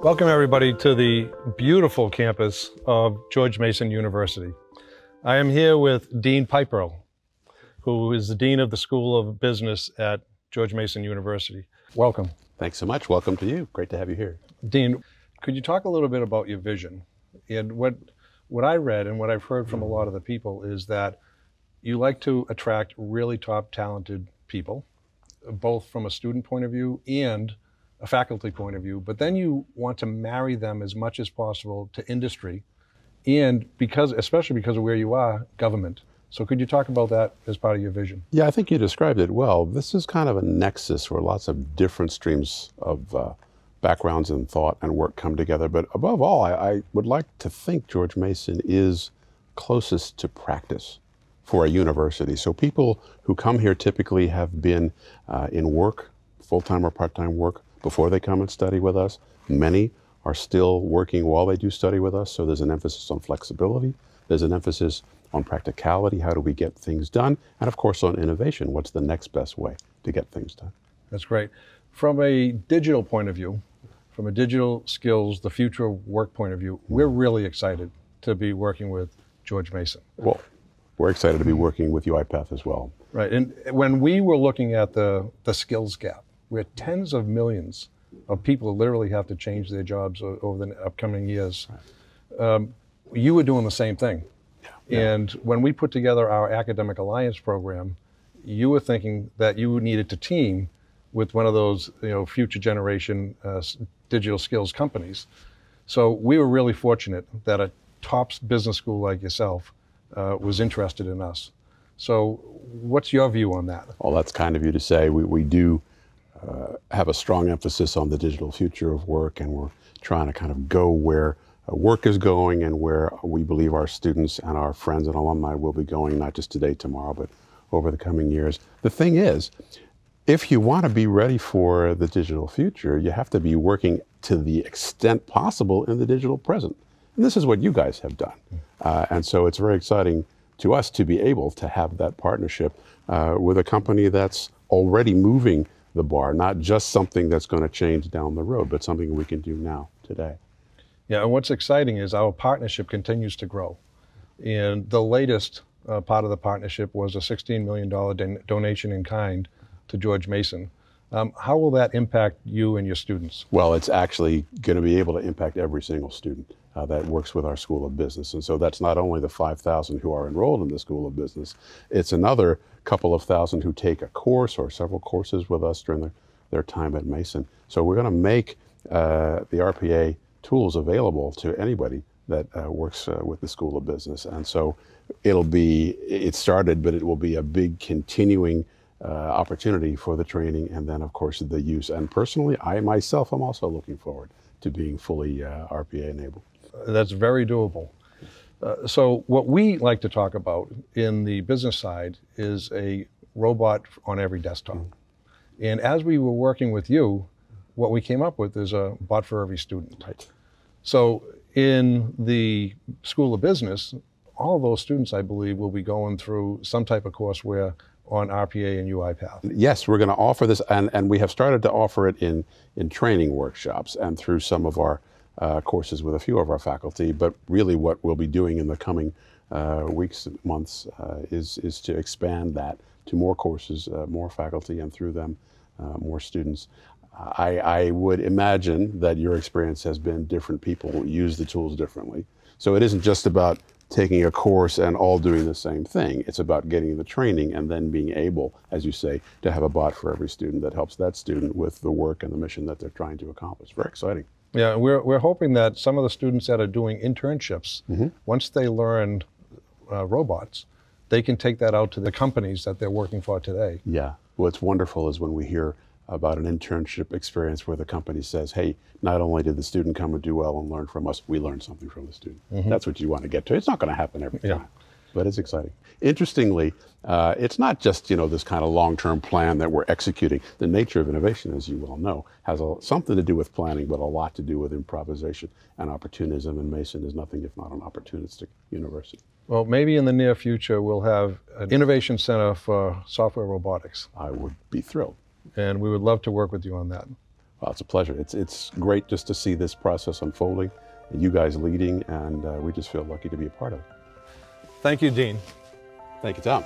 Welcome everybody to the beautiful campus of George Mason University. I am here with Dean Piperl, who is the Dean of the School of Business at George Mason University. Welcome. Thanks so much. Welcome to you. Great to have you here. Dean, could you talk a little bit about your vision? And what I read and what I've heard from a lot of the people is that you like to attract really top talented people, both from a student point of view and a faculty point of view, but then you want to marry them as much as possible to industry and especially because of where you are, government. So could you talk about that as part of your vision? Yeah, I think you described it well. This is kind of a nexus where lots of different streams of backgrounds and thought and work come together. But above all, I would like to think George Mason is closest to practice for a university. So people who come here typically have been in work, full-time or part-time work, before they come and study with us. Many are still working while they do study with us, so there's an emphasis on flexibility. There's an emphasis on practicality, how do we get things done, and of course on innovation, what's the next best way to get things done. That's great. From a digital point of view, from a digital skills, the future of work point of view, we're really excited to be working with George Mason. Well, we're excited to be working with UiPath as well. Right, and when we were looking at the skills gap, where tens of millions of people literally have to change their jobs over the upcoming years. You were doing the same thing. Yeah. And when we put together our Academic Alliance program, you were thinking that you needed to team with one of those future generation digital skills companies. So we were really fortunate that a top business school like yourself was interested in us. So what's your view on that? Well, that's kind of you to say. We do have a strong emphasis on the digital future of work, and we're trying to kind of go where work is going and where we believe our students and our friends and alumni will be going, not just today, tomorrow, but over the coming years. The thing is, if you want to be ready for the digital future, you have to be working to the extent possible in the digital present. And this is what you guys have done. And so it's very exciting to us to be able to have that partnership with a company that's already moving the bar, not just something that's going to change down the road, but something we can do now, today. Yeah, and what's exciting is our partnership continues to grow. And the latest part of the partnership was a $16 million donation in kind to George Mason. How will that impact you and your students? Well, it's actually going to be able to impact every single student that works with our School of Business. And so that's not only the 5,000 who are enrolled in the School of Business, it's another couple of thousand who take a course or several courses with us during their time at Mason. So we're going to make the RPA tools available to anybody that works with the School of Business. And so it started, but it will be a big continuing opportunity for the training and then of course the use. And personally, I myself am also looking forward to being fully RPA enabled. That's very doable. So what we like to talk about in the business side is a robot on every desktop. And as we were working with you, what we came up with is a bot for every student. Right. So in the School of Business, all of those students, I believe, will be going through some type of courseware on RPA and UiPath. Yes, we're going to offer this, and we have started to offer it in training workshops and through some of our courses with a few of our faculty. But really what we'll be doing in the coming weeks and months is to expand that to more courses, more faculty, and through them more students. I would imagine that your experience has been different people use the tools differently. So it isn't just about taking a course and all doing the same thing. It's about getting the training and then being able, as you say, to have a bot for every student that helps that student with the work and the mission that they're trying to accomplish. Very exciting. Yeah, we're hoping that some of the students that are doing internships, once they learn robots, they can take that out to the companies that they're working for today. Yeah, what's wonderful is when we hear about an internship experience where the company says, hey, not only did the student come and do well and learn from us, we learned something from the student. That's what you want to get to. It's not going to happen every time, but it's exciting. Interestingly, it's not just this kind of long-term plan that we're executing. The nature of innovation, as you well know, has something to do with planning, but a lot to do with improvisation and opportunism, and Mason is nothing if not an opportunistic university. Well, maybe in the near future, we'll have an innovation center for software robotics. I would be thrilled. And we would love to work with you on that. Well, it's a pleasure. It's great just to see this process unfolding, and you guys leading, and we just feel lucky to be a part of it. Thank you, Dean. Thank you, Tom.